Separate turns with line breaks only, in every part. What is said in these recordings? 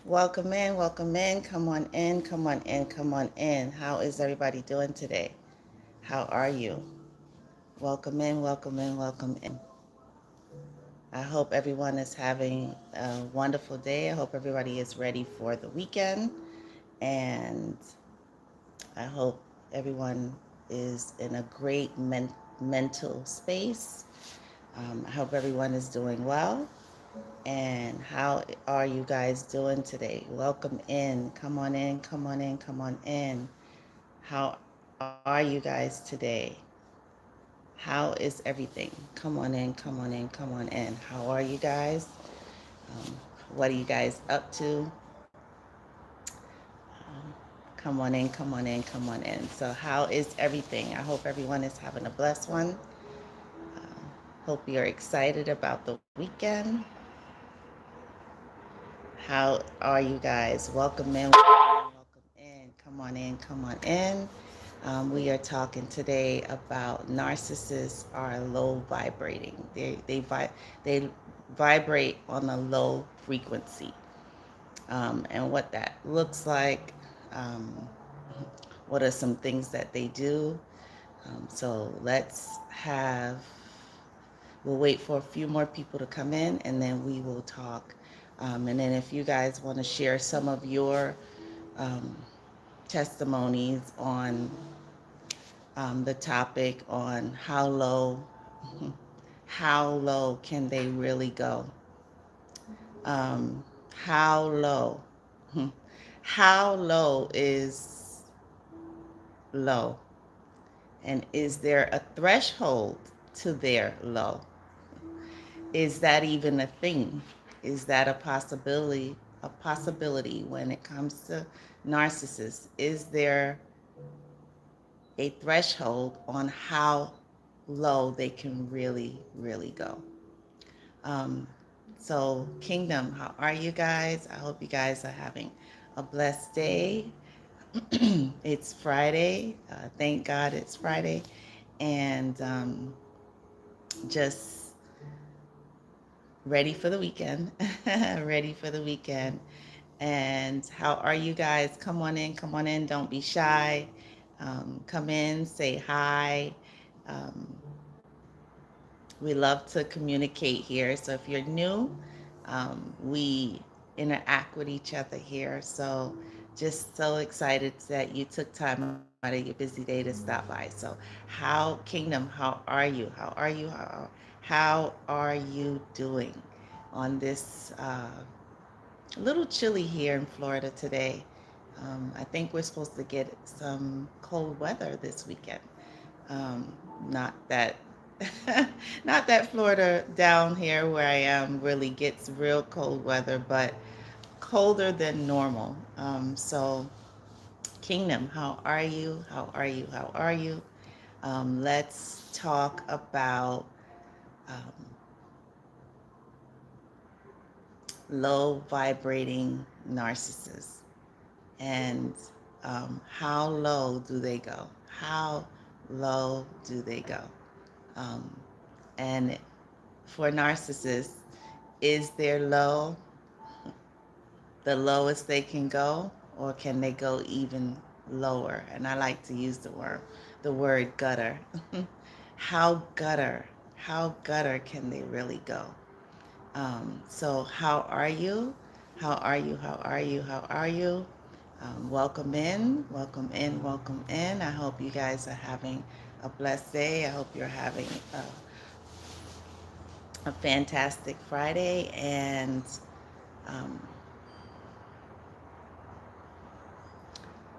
Welcome in, welcome in. Come on in, come on in, come on in. How is everybody doing today? How are you? Welcome in, welcome in, welcome in. I hope everyone is having a wonderful day. I hope everybody is ready for the weekend. And I hope everyone is in a great mental space. I hope everyone is doing well. And how are you guys doing today? Welcome in. Come on in, come on in, come on in. How are you guys today? How is everything? Come on in, come on in, come on in. How are you guys? Um, what are you guys up to? Um, Come on in, come on in, come on in. So, how is everything? I hope everyone is having a blessed one. Hope you're excited about the weekend. How are you guys? Welcome in, welcome in. Come on in, come on in. We are talking today about narcissists are low vibrating. They vibrate on a low frequency, and what that looks like. Um, what are some things that they do? So let's have. We'll wait for a few more people to come in, and then we will talk. And then if you guys want to share some of your um, testimonies on the topic on how low can they really go? Um, how low? How low is low? And is there a threshold to their low? Is that even a thing? Is that a possibility? A possibility when it comes to narcissists? Is there a threshold on how low they can really go? Um, so, Kingdom, how are you guys? I hope you guys are having a blessed day. It's Friday. Thank God it's Friday. And just ready for the weekend. Ready for the weekend. And how are you guys? Come on in, come on in. Don't be shy. Come in, say hi. Um, we love to communicate here. So if you're new, we interact with each other here. So just so excited that you took time out of your busy day to stop by. So how, Kingdom, how are you? How are you? How are you doing on this a little chilly here in Florida today? I think we're supposed to get some cold weather this weekend. Um, not that, not that Florida down here where I am really gets real cold weather, but colder than normal. So, Kingdom, how are you? How are you? How are you? Let's talk about um, low vibrating narcissists and how low do they go? How low do they go? Um, and for narcissists, is their low the lowest they can go, or can they go even lower? And I like to use the word gutter. How gutter? How gutter can they really go? So how are you? How are you? How are you? How are you? Welcome in, welcome in, welcome in. I hope you guys are having a blessed day. I hope you're having a fantastic Friday. And um,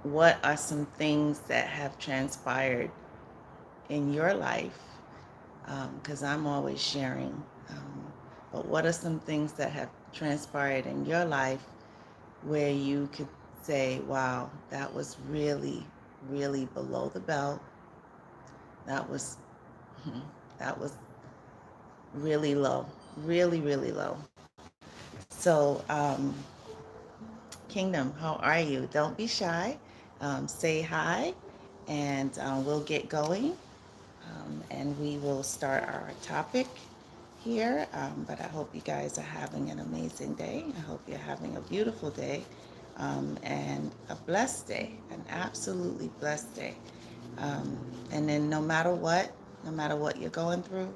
what are some things that have transpired in your life? Because I'm always sharing. But what are some things that have transpired in your life where you could say, wow, that was really below the belt. That was that was really low, really low. So, Kingdom, how are you? Don't be shy. Say hi, and we'll get going, and we will start our topic. here, but I hope you guys are having an amazing day. I hope you're having a beautiful day, and a blessed day, an absolutely blessed day. And then no matter what you're going through,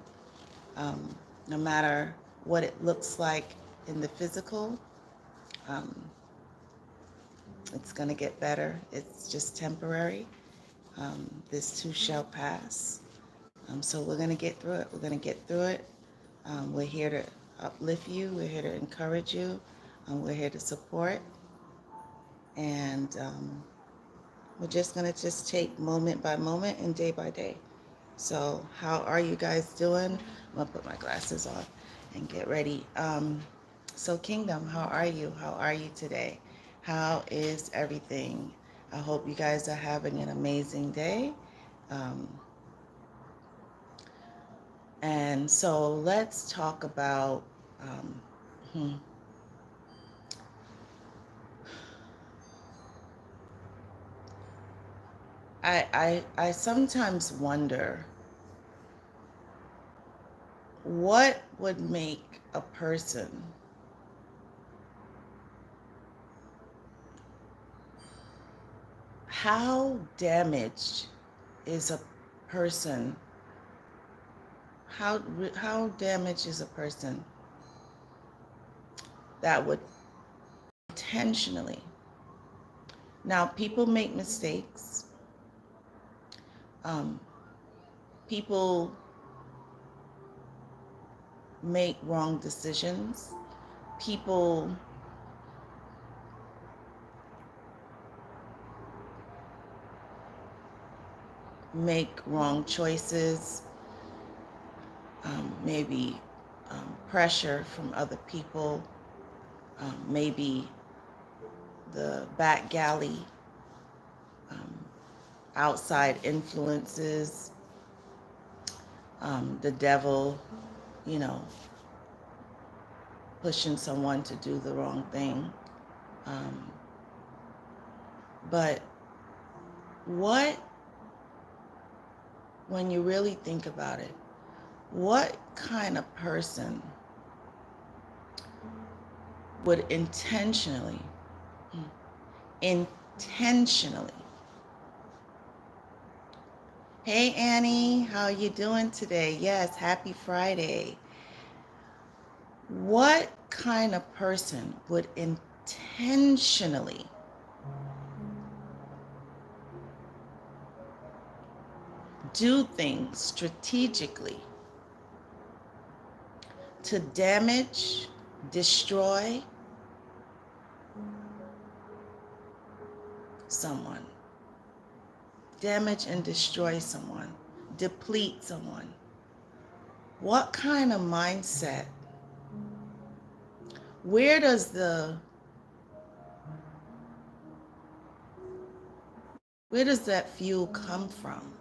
um, no matter what it looks like in the physical, um, it's going to get better. It's just temporary. This too shall pass. So we're going to get through it. We're going to get through it. We're here to uplift you. We're here to encourage you. We're here to support. And we're just going to just take moment by moment and day by day. So how are you guys doing? I'm going to put my glasses on and get ready. So Kingdom, how are you? How are you today? How is everything? I hope you guys are having an amazing day. Um, and so let's talk about, um, hmm, I sometimes wonder what would make a person, how damaged is a person, how damaged is a person that would intentionally, now people make mistakes, um, people make wrong decisions, people make wrong choices, maybe pressure from other people, maybe the back galley, um, outside influences, the devil, you know, pushing someone to do the wrong thing. Um, but what, when you really think about it, what kind of person would intentionally, hey Annie, how you doing today? Yes, happy Friday. What kind of person would intentionally do things strategically to damage, destroy someone, damage and destroy someone, deplete someone? What kind of mindset? Where does that fuel come from?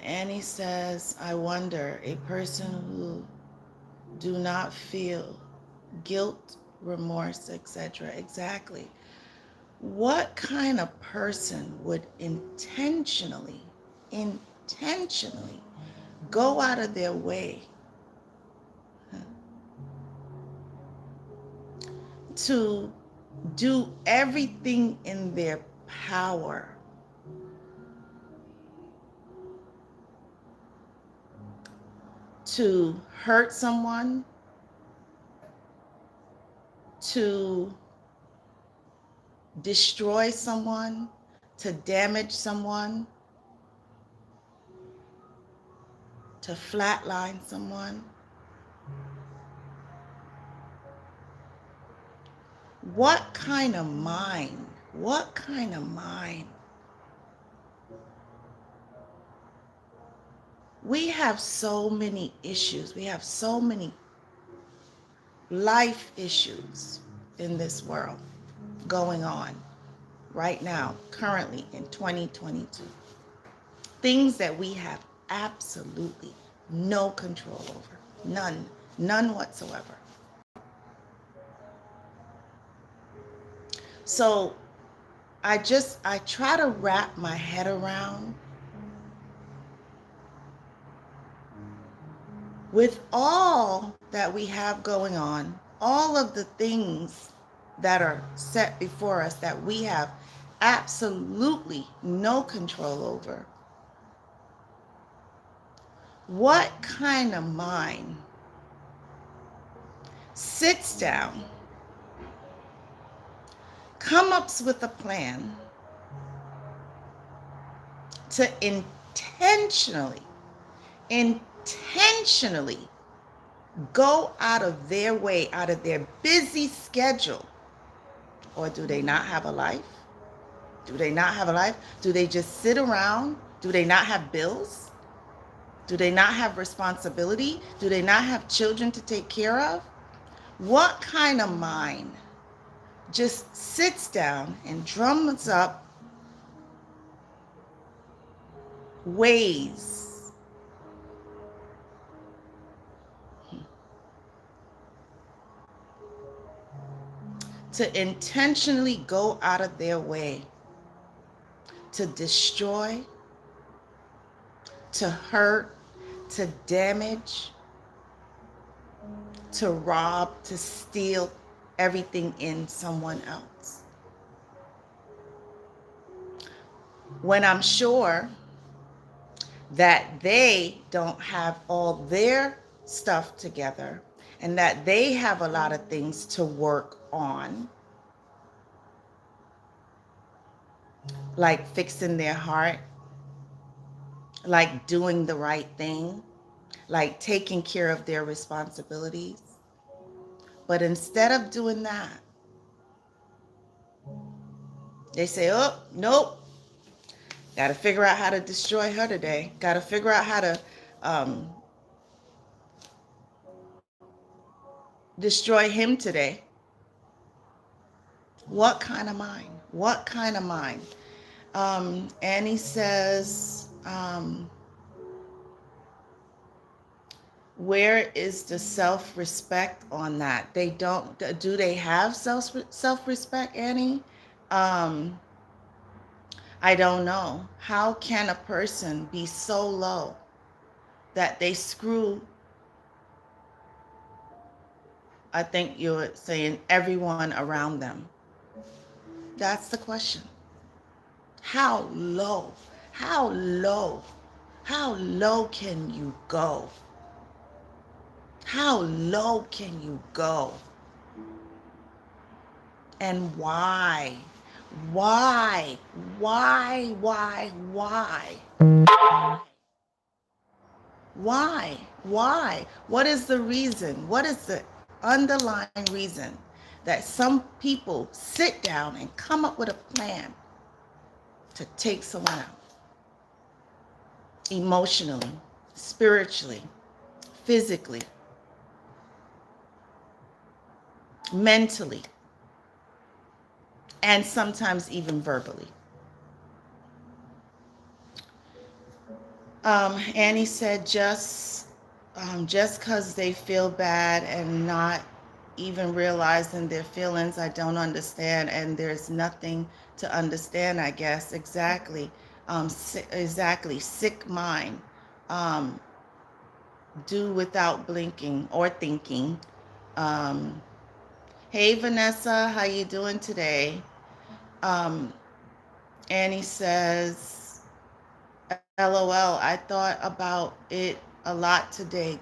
Annie says, I wonder, a person who do not feel guilt, remorse, etc. Exactly. What kind of person would intentionally go out of their way to do everything in their power to hurt someone, to destroy someone, to damage someone, to flatline someone? What kind of mind? What kind of mind? We have so many issues. We have so many life issues in this world going on right now, currently in 2022. Things that we have absolutely no control over. None whatsoever. So I try to wrap my head around With all that we have going on, all of the things that are set before us that we have absolutely no control over, what kind of mind sits down, comes up with a plan to intentionally go out of their way, out of their busy schedule? Or do they not have a life? Do they not have a life? Do they just sit around? Do they not have bills? Do they not have responsibility? Do they not have children to take care of? What kind of mind just sits down and drums up ways to intentionally go out of their way to destroy, to hurt, to damage, to rob, to steal everything in someone else? When I'm sure that they don't have all their stuff together and that they have a lot of things to work on, like fixing their heart, like doing the right thing, like taking care of their responsibilities. But instead of doing that, they say, oh, nope, got to figure out how to destroy her today. Got to figure out how to um, destroy him today. What kind of mind? What kind of mind? Annie says, where is the self-respect on that? They don't, do they have self-respect, Annie? Um, I don't know. How can a person be so low that they screw, I think you're saying, everyone around them? That's the question. How low? How low? How low can you go? How low can you go? And why? Why? Why? Why? Why? Why? Why? What is the reason? What is the underlying reason that some people sit down and come up with a plan to take someone out? Emotionally, spiritually, physically, mentally, and sometimes even verbally. Annie said, just because they feel bad and not even realizing their feelings, I don't understand, and there's nothing to understand, I guess. Exactly. Exactly. Sick mind. Um, do without blinking or thinking. Um, hey, Vanessa, how you doing today? Um, Annie says, LOL, I thought about it a lot today.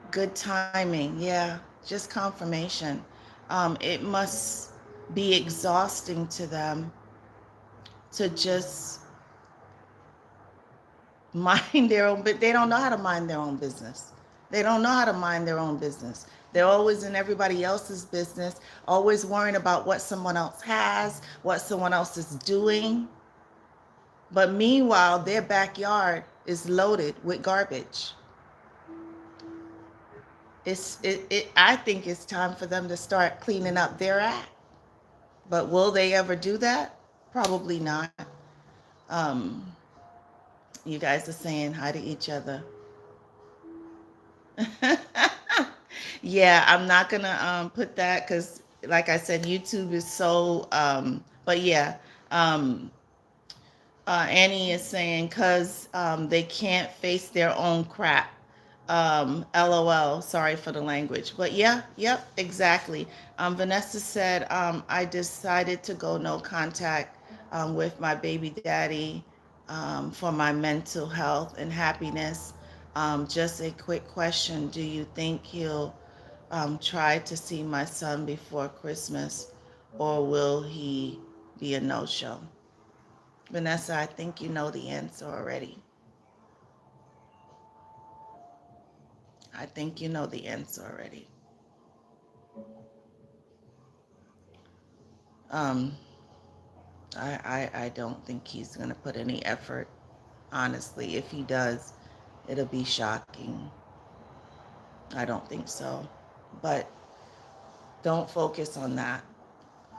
Good timing. Yeah, just confirmation. It must be exhausting to them to just mind their own, but they don't know how to mind their own business. They don't know how to mind their own business. They're always in everybody else's business, always worrying about what someone else has, what someone else is doing. But meanwhile, their backyard is loaded with garbage. I think it's time for them to start cleaning up their act. But will they ever do that? Probably not. Um, you guys are saying hi to each other. Yeah, I'm not gonna put that because, like I said, YouTube is so. But yeah, um, Annie is saying because they can't face their own crap. LOL. Sorry for the language. But yeah, yep, exactly. Vanessa said, I decided to go no contact with my baby daddy for my mental health and happiness. Just a quick question. Do you think he'll try to see my son before Christmas, or will he be a no-show? Vanessa, I think you know the answer already. I think you know the answer already. Um, I don't think he's going to put any effort. Honestly, if he does, it'll be shocking. I don't think so. But don't focus on that.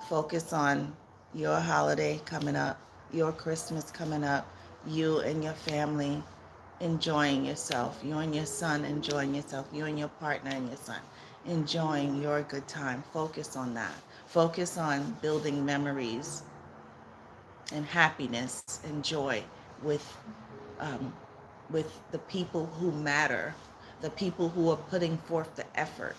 Focus on your holiday coming up, your Christmas coming up, you and your family enjoying yourself, you and your son enjoying yourself, you and your partner and your son enjoying your good time. Focus on that. Focus on building memories and happiness and joy with um, with the people who matter, the people who are putting forth the effort.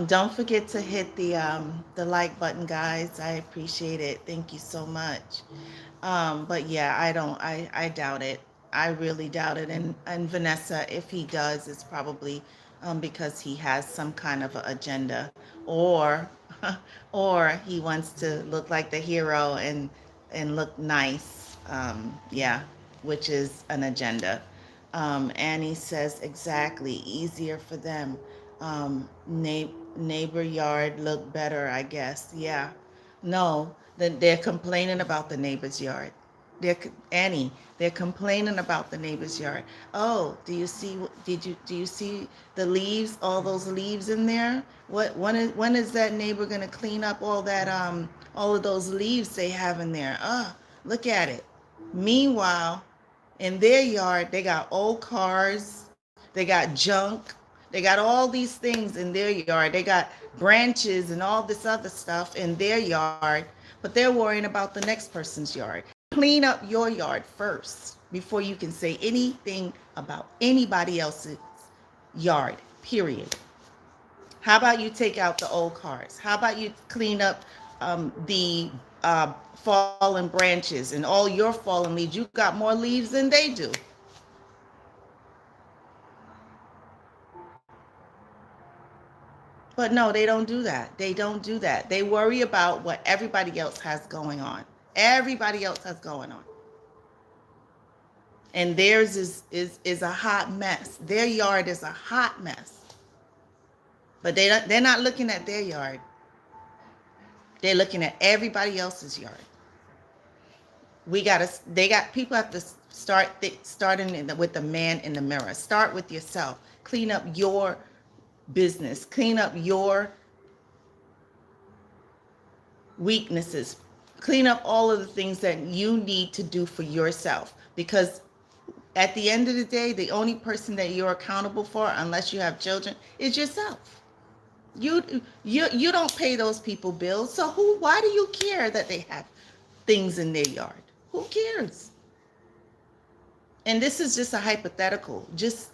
Don't forget to hit the like button, guys. I appreciate it. Thank you so much. But yeah, I doubt it. I really doubt it. And Vanessa, if he does, it's probably because he has some kind of a agenda, or or he wants to look like the hero and look nice. Yeah, which is an agenda. Annie says exactly easier for them. Neighbor yard look better, I guess. Yeah, no, they're complaining about the neighbor's yard. Annie, they're complaining about the neighbor's yard. Oh, do you see the leaves? All those leaves in there. When is that neighbor gonna clean up all of those leaves they have in there? Look at it. Meanwhile, in their yard, they got old cars, they got junk, they got all these things in their yard. They got branches and all this other stuff in their yard, but they're worrying about the next person's yard. Clean up your yard first before you can say anything about anybody else's yard, period. How about you take out the old cars? How about you clean up the fallen branches and all your fallen leaves? You got more leaves than they do. But no, they don't do that. They don't do that. They worry about what everybody else has going on. Everybody else has going on. And theirs is a hot mess. Their yard is a hot mess. But they're not looking at their yard. They're looking at everybody else's yard. They got people have to starting with the man in the mirror. Start with yourself. Clean up your business. Clean up your weaknesses. Clean up all of the things that you need to do for yourself, because at the end of the day, the only person that you're accountable for, unless you have children, is yourself. You don't pay those people bills, so why do you care that they have things in their yard? Who cares? And this is just a hypothetical. Just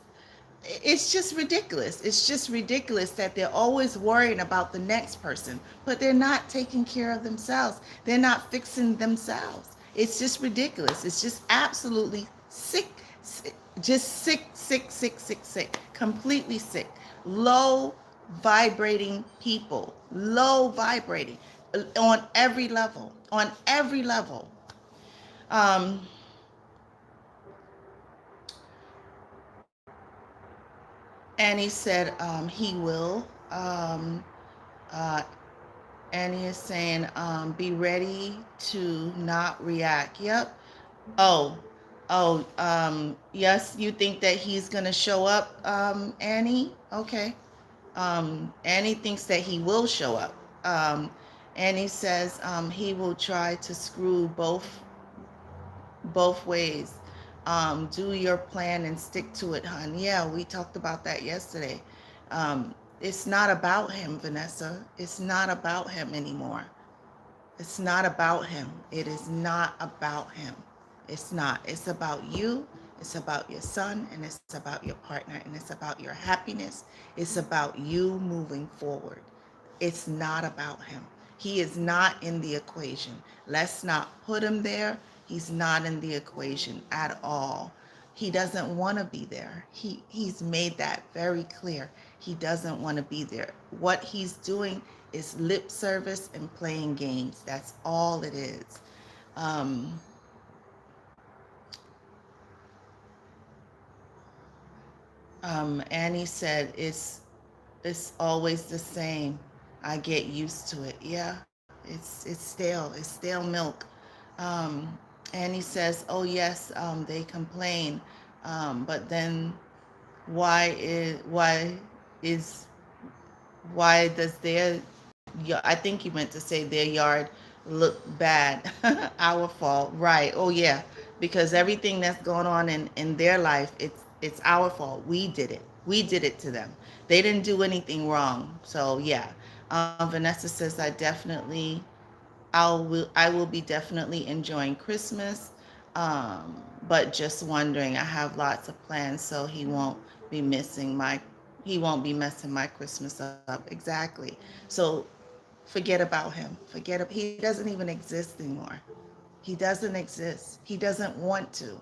it's just ridiculous. It's just ridiculous that they're always worrying about the next person, but they're not taking care of themselves. They're not fixing themselves. It's just ridiculous. It's just absolutely sick, just sick, sick, sick, sick, sick, completely sick. Low vibrating people, low vibrating on every level, on every level. Um, and he said he will. Uh, Annie is saying, be ready to not react. Yep. Oh, yes, you think that he's going to show up, Annie? Okay. Annie thinks that he will show up. Um, Annie says he will try to screw both ways. Do your plan and stick to it, hon. Yeah, we talked about that yesterday. It's not about him, Vanessa. It's not about him anymore. It's not about him. It is not about him. It's not. It's about you. It's about your son, and it's about your partner, and it's about your happiness. It's about you moving forward. It's not about him. He is not in the equation. Let's not put him there. He's not in the equation at all. He doesn't want to be there. He's made that very clear. He doesn't want to be there. What he's doing is lip service and playing games. That's all it is. Um, Annie said it's always the same. I get used to it. Yeah, it's stale. It's stale milk. Um, Annie says, "Oh yes, they complain, but then why is why does their I think you meant to say their yard look bad. Our fault, right? Oh yeah, because everything that's going on in their life, it's our fault. We did it. We did it to them. They didn't do anything wrong. So yeah, Vanessa says I will be definitely enjoying Christmas, but just wondering. I have lots of plans, so be missing my he won't be messing my Christmas up. Exactly. So forget about him. He doesn't even exist anymore. He doesn't exist. He doesn't want to.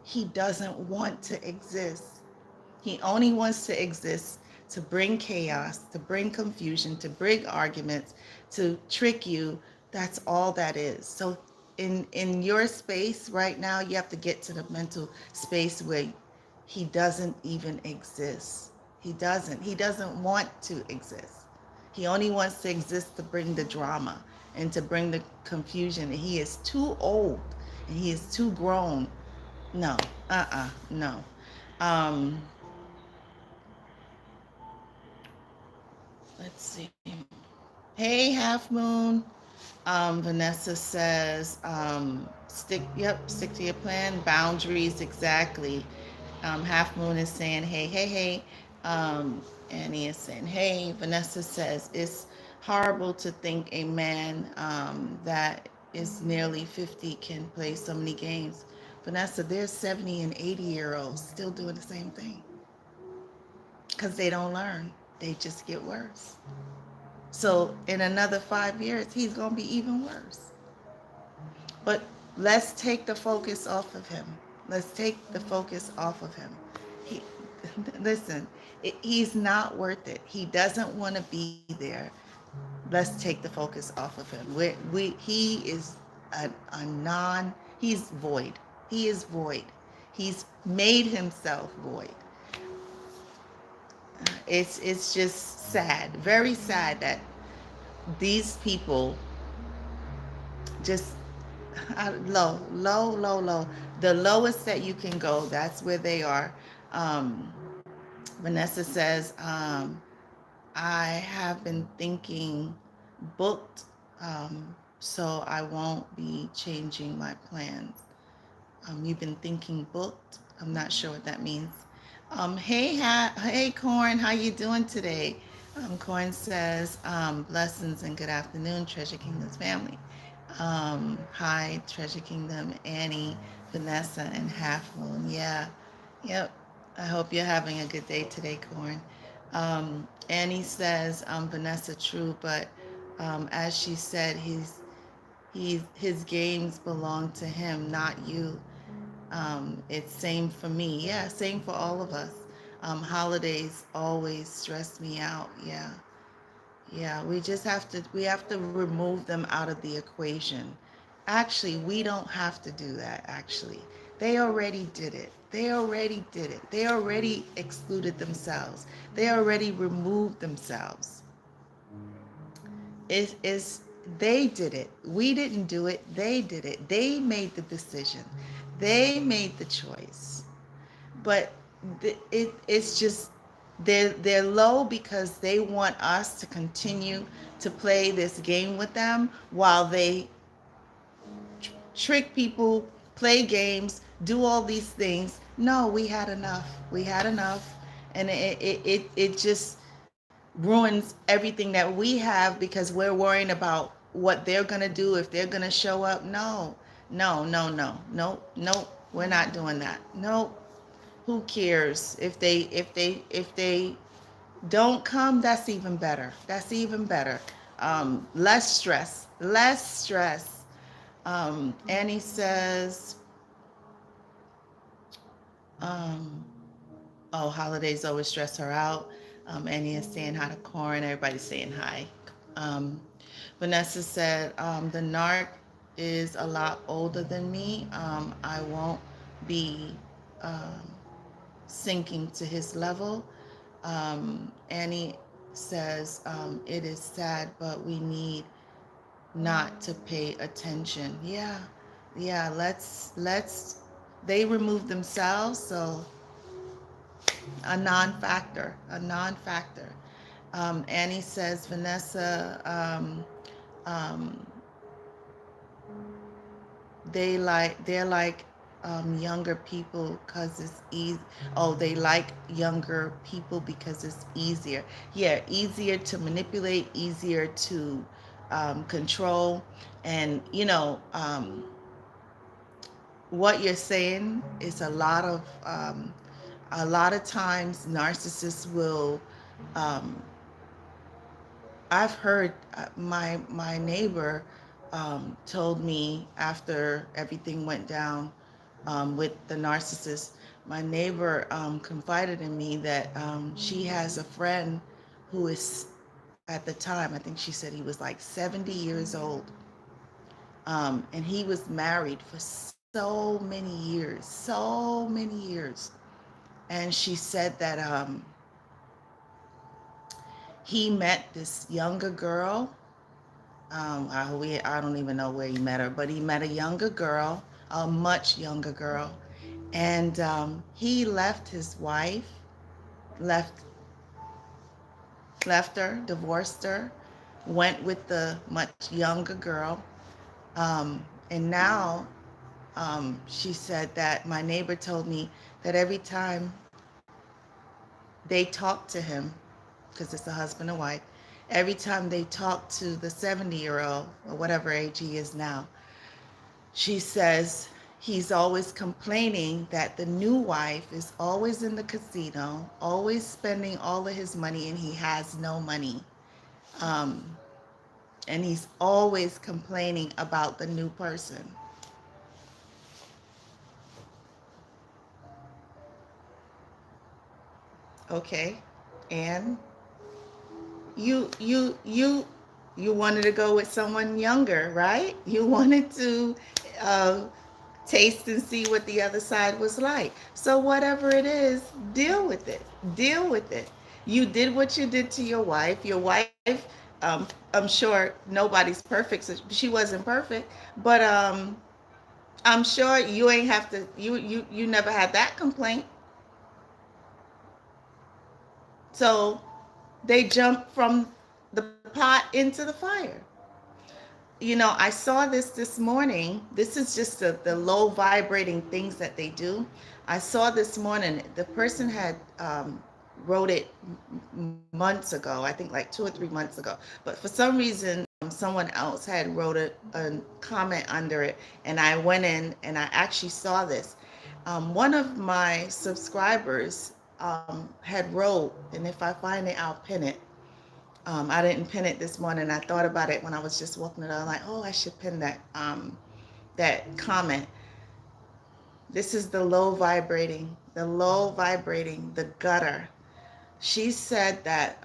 He doesn't want to exist. He only wants to exist to bring chaos, to bring confusion, to bring arguments, to trick you. That's all that is. So in your space right now, you have to get to the mental space where he doesn't even exist. He doesn't. He doesn't want to exist. He only wants to exist to bring the drama and to bring the confusion. He is too old and he is too grown. No, no. Um, let's see. Hey, Half Moon. Vanessa says, stick to your plan, boundaries, exactly. Half Moon is saying, hey. Annie is saying, hey. Vanessa says, it's horrible to think a man that is nearly 50 can play so many games. Vanessa, there's 70 and 80-year-olds still doing the same thing because they don't learn. They just get worse. So in another 5 years, he's going to be even worse. But let's take the focus off of him. Let's take the focus off of him. He, listen, he's not worth it. He doesn't want to be there. Let's take the focus off of him. He is a non, he's void. He is void. He's made himself void. It's just sad, very sad that these people just low. The lowest that you can go, that's where they are. Um, Vanessa says, I have been thinking booked, so I won't be changing my plans. You've been thinking booked. I'm not sure what that means. Hey, Corn, how you doing today? Corn says, blessings and good afternoon, Treasure Kingdom's family. Hi, Treasure Kingdom, Annie, Vanessa, and Half Moon. Yeah, yep. I hope you're having a good day today, Corn. Annie says, Vanessa, true, but as she said, his games belong to him, not you. It's same for me. Yeah, same for all of us. Holidays always stress me out. Yeah. Yeah, we have to remove them out of the equation. Actually, we don't have to do that actually. They already did it. They already did it. They already excluded themselves. They already removed themselves. Is they did it. We didn't do it. They did it. They made the decision. They made the choice. But it's just they're low because they want us to continue to play this game with them while they trick people, play games, do all these things. No, we had enough. We had enough, and it just ruins everything that we have because we're worrying about what they're gonna do if they're gonna show up. No, No, no, no, no, no. We're not doing that. No. Who cares if they don't come? That's even better. That's even better. Less stress. Less stress. Annie says, um, oh, holidays always stress her out. Annie is saying hi to Corin. Everybody's saying hi. Um, Vanessa said, the narc is a lot older than me. I won't be um, sinking to his level. Annie says, it is sad, but we need not to pay attention. Yeah, yeah, let's, they remove themselves, so a non-factor, a non-factor. Annie says, Vanessa, um, they're like younger people because it's easy. Oh, they like younger people because it's easier. Yeah, easier to manipulate, easier to control. And what you're saying is a lot of times narcissists will um, I've heard my neighbor told me after everything went down with the narcissist. My neighbor confided in me that she has a friend who is, at the time, I think she said he was like 70 years old, and he was married for so many years. And she said that he met this younger girl. I don't even know where he met her, but he met a younger girl, a much younger girl, and he left his wife, left left her, divorced her, went with the much younger girl, and now she said that my neighbor told me that every time they talk to him, because it's a husband and wife, every time they talk to the 70-year-old or whatever age he is now, she says he's always complaining that the new wife is always in the casino, always spending all of his money, and he has no money. Um, and he's always complaining about the new person. Okay. And you you you you wanted to go with someone younger, right? You wanted to uh, taste and see what the other side was like. So whatever it is, deal with it. Deal with it. You did what you did to your wife. Your wife, I'm sure nobody's perfect, so she wasn't perfect, but I'm sure you ain't have to. You never had that complaint. So they jumped from the pot into the fire. I saw this morning. This is just the low vibrating things that they do. I saw this morning, the person had wrote it months ago, I think like 2 or 3 months ago. But for some reason, someone else had wrote a comment under it, and I went in and I actually saw this. One of my subscribers had wrote, and if I find it, I'll pin it. I didn't pin it this morning. I thought about it when I was just walking it out. I'm like, oh, I should pin that comment. This is the low vibrating, the gutter. She said that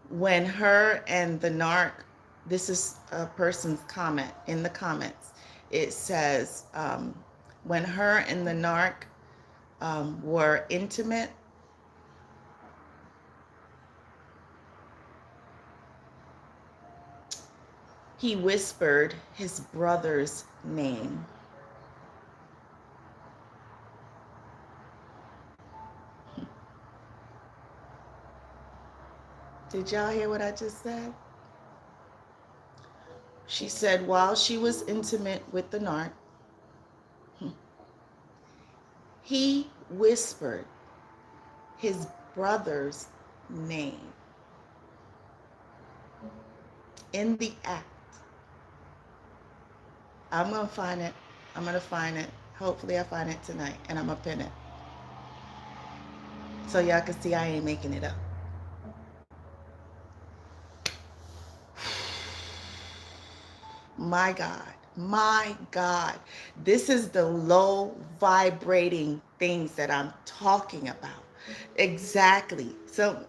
when her and the narc, this is a person's comment in the comments. It says when her and the narc were intimate, he whispered his brother's name. Did y'all hear what I just said? She said while she was intimate with the narc, he whispered his brother's name. in the act. I'm gonna find it. I'm gonna find it. Hopefully, I find it tonight, and I'm gonna pin it so y'all can see I ain't making it up. My God, my God, this is the low vibrating things that I'm talking about. Exactly. So,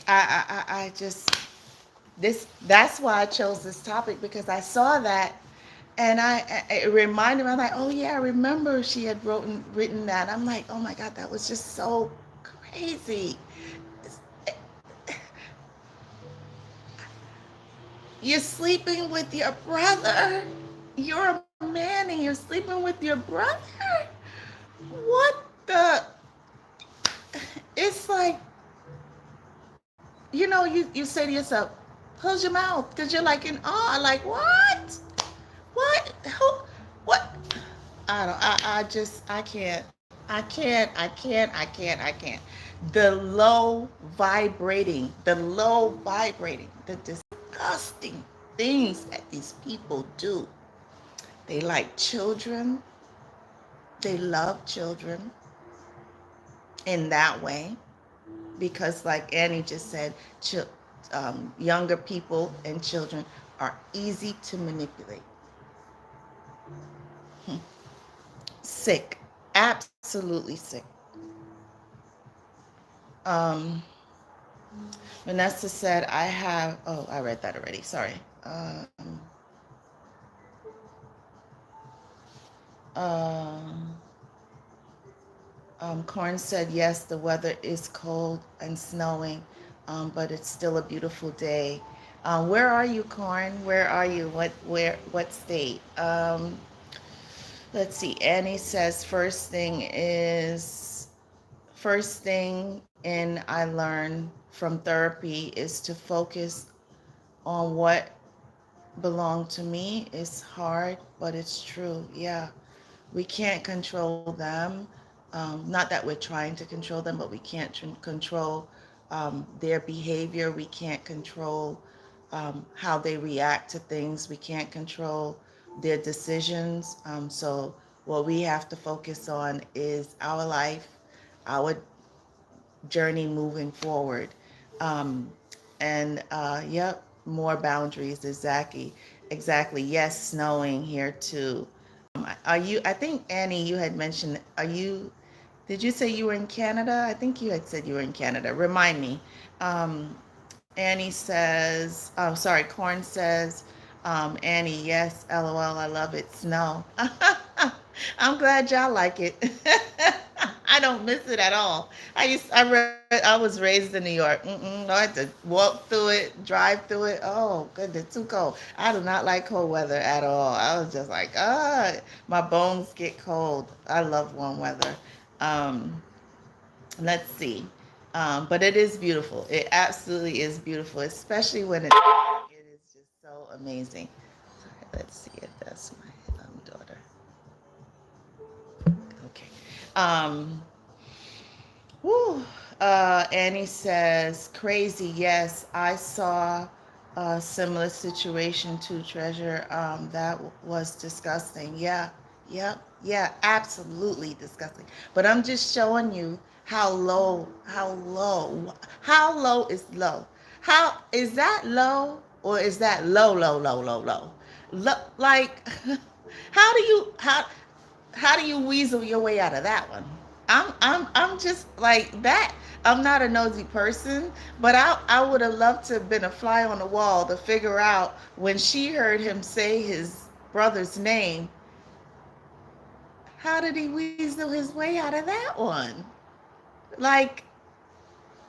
I just this that's why I chose this topic, because I saw that, and it reminded me. I'm like, oh yeah, I remember she had written that. I'm like, oh my God, that was just so crazy. You're sleeping with your brother. You're a man and you're sleeping with your brother. What the? It's like, you say to yourself, close your mouth, because you're like in awe. Like, what? What? Who? What? I don't. I can't. I can't. The low vibrating, the disgusting things that these people do. They like children. They love children in that way, because, like Annie just said, younger people and children are easy to manipulate. Sick. Absolutely sick. Um, Vanessa said, I have, oh, I read that already. Sorry. Um, Corn said, yes, the weather is cold and snowing, but it's still a beautiful day. Where are you, Corn? Where are you? What state? Let's see. Annie says, first thing in I learned from therapy is to focus on what belonged to me. It's hard, but it's true. Yeah. We can't control them. Not that we're trying to control them, but we can't control their behavior. We can't control how they react to things. We can't control their decisions. So, what we have to focus on is our life, our journey moving forward. Um, and yep, more boundaries. Exactly. Exactly. Yes, snowing here too. Are you, I think Annie, you had mentioned, did you say you were in Canada? I think you had said you were in Canada. Remind me. Um, Annie says, oh, sorry, Corn says, Annie, yes, LOL, I love it. Snow. I'm glad y'all like it. I don't miss it at all. I was raised in New York. I had to walk through it, drive through it. Oh, goodness, too cold. I do not like cold weather at all. I was just like, my bones get cold. I love warm weather. Um, let's see. But it is beautiful. It absolutely is beautiful, especially when it's raining. It is just so amazing. Let's see if that's my daughter. Okay. Um, Whew. Annie says, crazy. Yes, I saw a similar situation to Treasure. That was disgusting. Yeah, yeah, absolutely disgusting. But I'm just showing you how low is low. How is that low, or is that low, low, low, low, low? Like, how do you how how do you weasel your way out of that one? I'm just like that. I'm not a nosy person, but I would have loved to have been a fly on the wall to figure out, when she heard him say his brother's name, how did he weasel his way out of that one? Like,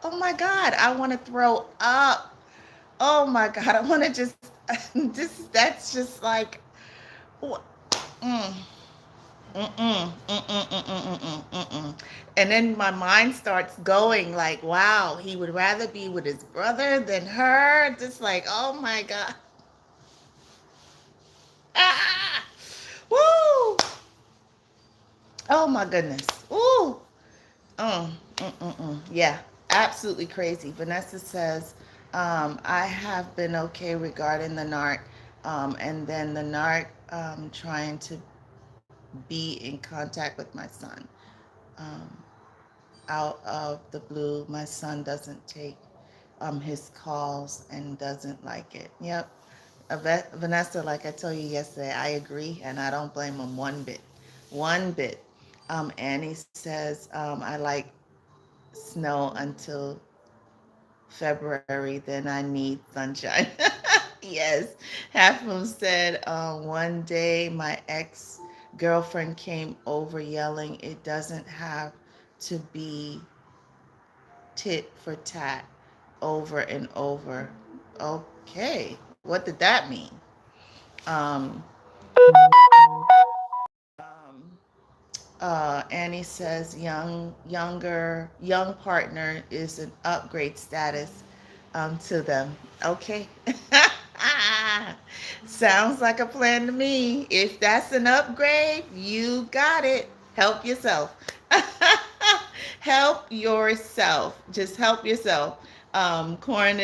oh my God, I want to throw up. Oh my God, I want to just that's just like, mm. Mm-mm, mm-mm, mm-mm, mm-mm, mm-mm. And then my mind starts going like, wow, he would rather be with his brother than her. Just like, oh my God. Ah! Woo! Oh my goodness. Ooh. Yeah, absolutely crazy. Vanessa says, I have been okay regarding the narc, and then the narc trying to be in contact with my son. Um, Out of the blue, my son doesn't take his calls and doesn't like it. Yep. Vanessa, like I told you yesterday, I agree, and I don't blame him one bit. One bit. Annie says, I like snow until February, then I need sunshine. Yes. Half of them said, one day my ex girlfriend came over yelling, it doesn't have to be tit for tat over and over. Okay. What did that mean? Um, um, Annie says young partner is an upgrade status to them. Okay. Sounds like a plan to me. If that's an upgrade, you got it. Help yourself. Help yourself. Just help yourself. Corn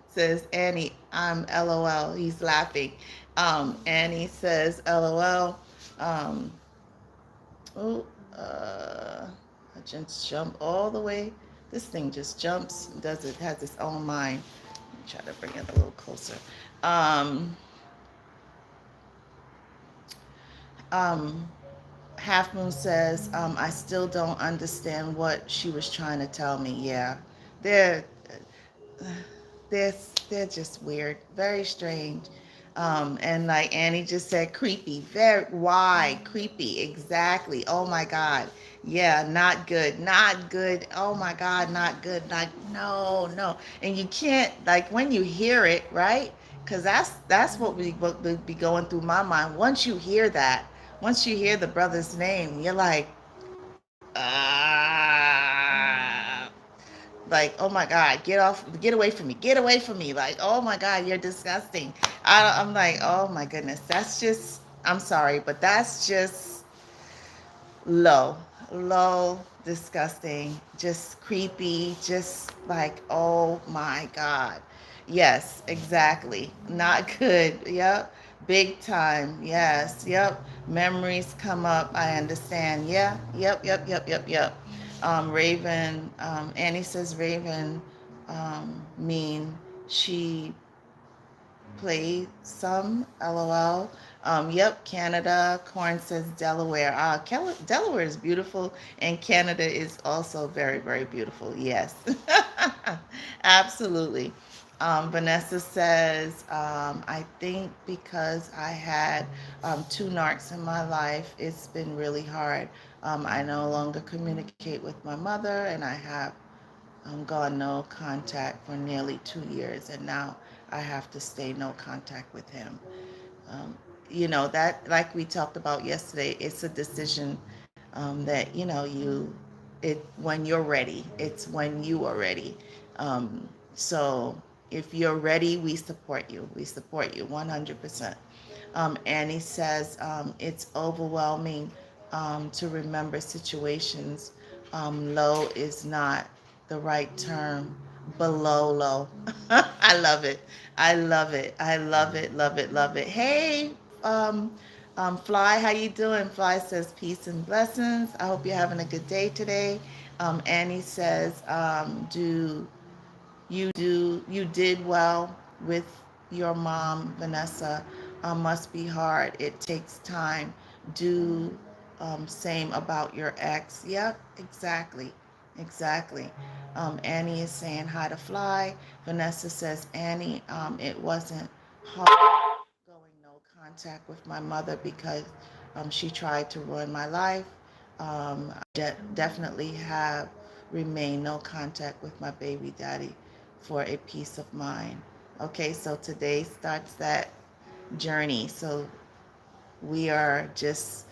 says, Annie, I'm LOL. He's laughing. Annie says, LOL. Um, oh, I just jump all the way. This thing just jumps, does it, has its own mind. Try to bring it a little closer. Um, um, Half Moon says, I still don't understand what she was trying to tell me. Yeah, they're they're they're just weird, very strange. And like Annie just said, creepy. Very why creepy? Exactly. Oh my God. Yeah, not good. Not good. Oh my God, not good. Like no, no. And you can't like when you hear it, right? Because that's what would be going through my mind. Once you hear that, once you hear the brother's name, you're like, oh my God, get away from me, get away from me. Like, oh my God, you're disgusting. I'm like, oh my goodness, that's just, I'm sorry, but that's just low, low, disgusting, just creepy, just like, oh my God. Yes, exactly. Not good. Yep. Big time. Yes. Yep. Memories come up. I understand. Yeah. Yep. Yep. Yep. Yep. Yep. Raven, Annie says Raven, mean she played some. LOL. Yep, Canada. Corn says Delaware. Delaware is beautiful, and Canada is also very, very beautiful. Yes, absolutely. Vanessa says, I think because I had two narcs in my life, it's been really hard. I no longer communicate with my mother, and I have gone no contact for nearly 2 years, and now I have to stay no contact with him. Um, that, like we talked about yesterday, it's a decision that it when you're ready. It's when you are ready. So if you're ready, we support you. We support you 100%. Annie says it's overwhelming to remember situations. Low is not the right term. Below low. I love it. I love it. I love it. Love it. Love it. Hey, um, Fly, how you doing? Fly says peace and blessings. I hope you're having a good day today. Annie says, you did well with your mom, Vanessa. Must be hard. It takes time. Do same about your ex. Yep, exactly. Exactly. Annie is saying hi to Fly. Vanessa says, Annie, it wasn't hard going no contact with my mother because she tried to ruin my life. Definitely have remained no contact with my baby daddy for a peace of mind. Okay, so today starts that journey. So we are just,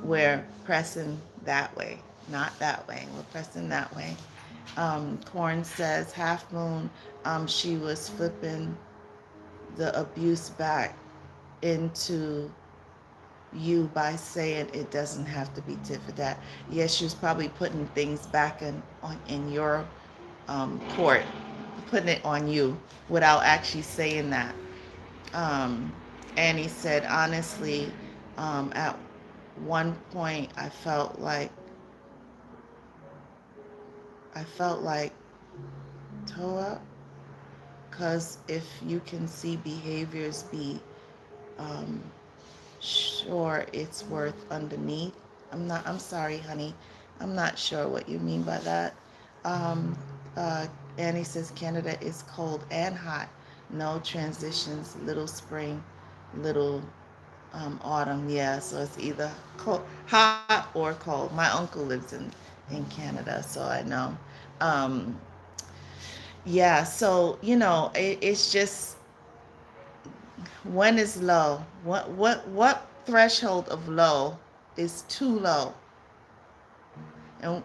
we're pressing that way, not that way. We're pressing that way. Corn says, Half Moon, she was flipping the abuse back into you by saying it doesn't have to be tit for tat. Yes, she was probably putting things back in your court, putting it on you without actually saying that. Um, and he said, honestly, at one point I felt like Toa, because if you can see behaviors be um, sure it's worth underneath. I'm sorry, honey. I'm not sure what you mean by that. Um, uh, Annie says Canada is cold and hot. No transitions, little spring, little autumn. Yeah, so it's either cold, hot or cold. My uncle lives in Canada, so I know. Um, yeah, so it's just, when is low? What threshold of low is too low? And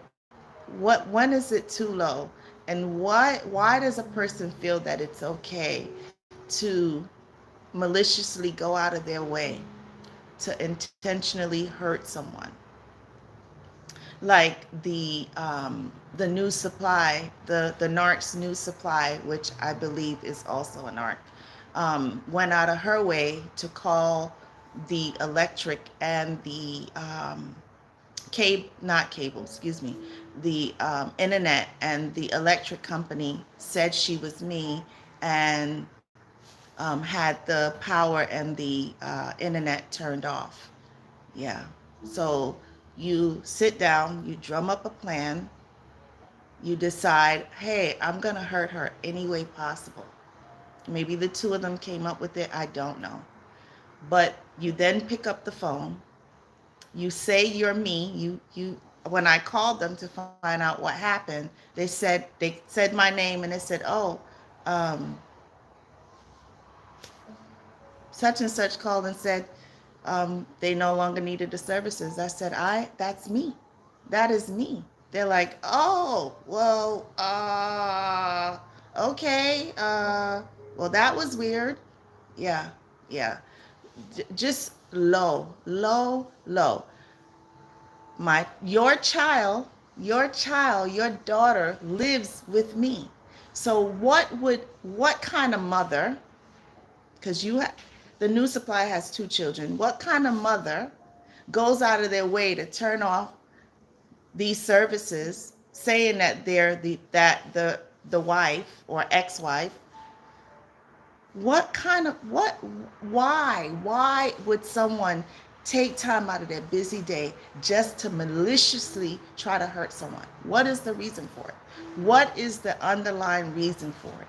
when is it too low? And why does a person feel that it's okay to maliciously go out of their way to intentionally hurt someone? Like the new supply, the Narc's new supply, which I believe is also an art, went out of her way to call the electric and the cable, not cable, excuse me, the internet and the electric company, said she was me, and had the power and the internet turned off. Yeah. So you sit down, you drum up a plan, you decide, hey, I'm going to hurt her any way possible. Maybe the two of them came up with it, I don't know. But you then pick up the phone, you say you're me, you when I called them to find out what happened, they said my name, and they said, "Oh, um, such and such called and said they no longer needed the services." I said, that's me. That is me. They're like, "Oh, well, okay, well, that was weird." Yeah, yeah. Just low, low, low. Your daughter lives with me. So what kind of mother, because the new supply has two children, what kind of mother goes out of their way to turn off these services, saying that they're the wife or ex-wife? What kind of what why would someone take time out of their busy day just to maliciously try to hurt someone? What is the reason for it? What is the underlying reason for it?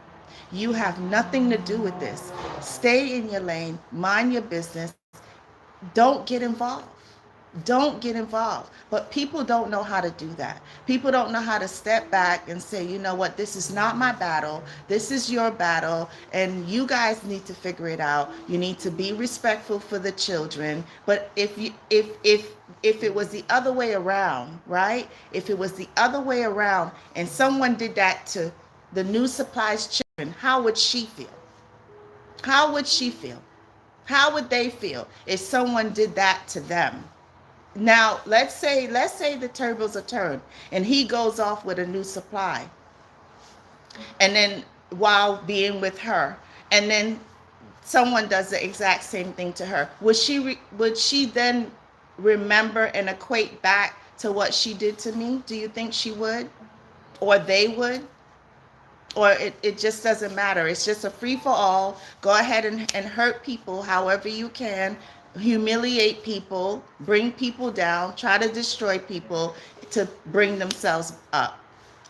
You have nothing to do with this. Stay in your lane, mind your business, don't get involved. Don't get involved. But people don't know how to do that. People don't know how to step back and say, you know what, this is not my battle. This is your battle. And you guys need to figure it out. You need to be respectful for the children. But if it was the other way around, right? If it was the other way around and someone did that to the new supplies children, how would she feel? How would she feel? How would they feel if someone did that to them? Now, let's say the tables are turned and he goes off with a new supply, and then while being with her, and then someone does the exact same thing to her, would she then remember and equate back to what she did to me? Do you think she would, or they would? Or it just doesn't matter. It's just a free for all. Go ahead and hurt people however you can, humiliate people, bring people down, try to destroy people to bring themselves up.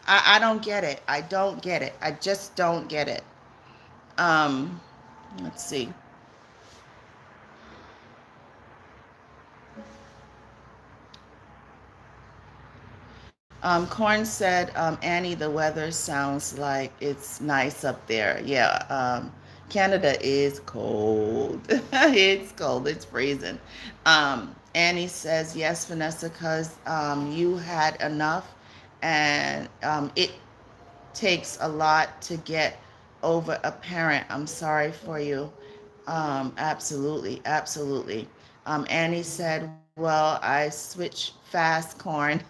I don't get it. I don't get it. I just don't get it. Um, let's see. Corn said, Annie, the weather sounds like it's nice up there. Yeah, Canada is cold. It's cold. It's freezing. Annie says, yes, Vanessa, because you had enough, and it takes a lot to get over a parent. I'm sorry for you. Absolutely, absolutely. Annie said, "Well, I switch fast, corn."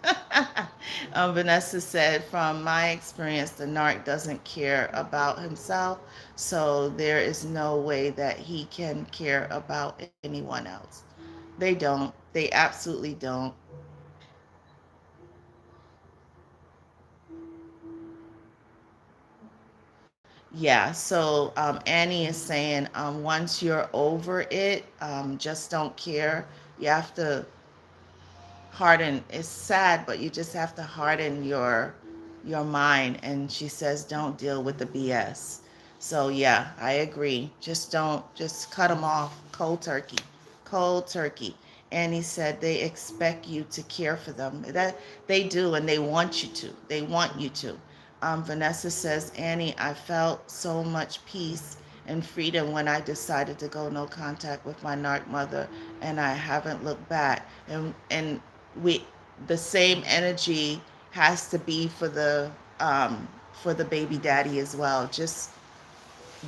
Vanessa said, "From my experience, the narc doesn't care about himself, so there is no way that he can care about anyone else. They don't. They absolutely don't." Yeah, so Annie is saying once you're over it, just don't care. You have to harden. It's sad, but you just have to harden your mind. And she says, don't deal with the BS. So yeah, I agree. Just don't. Just cut them off, cold turkey, cold turkey. And he said they expect you to care for them. That they do, and they want you to. They want you to. Vanessa says, Annie, I felt so much peace and freedom when I decided to go no contact with my narc mother, and I haven't looked back. And we the same energy has to be for the baby daddy as well. Just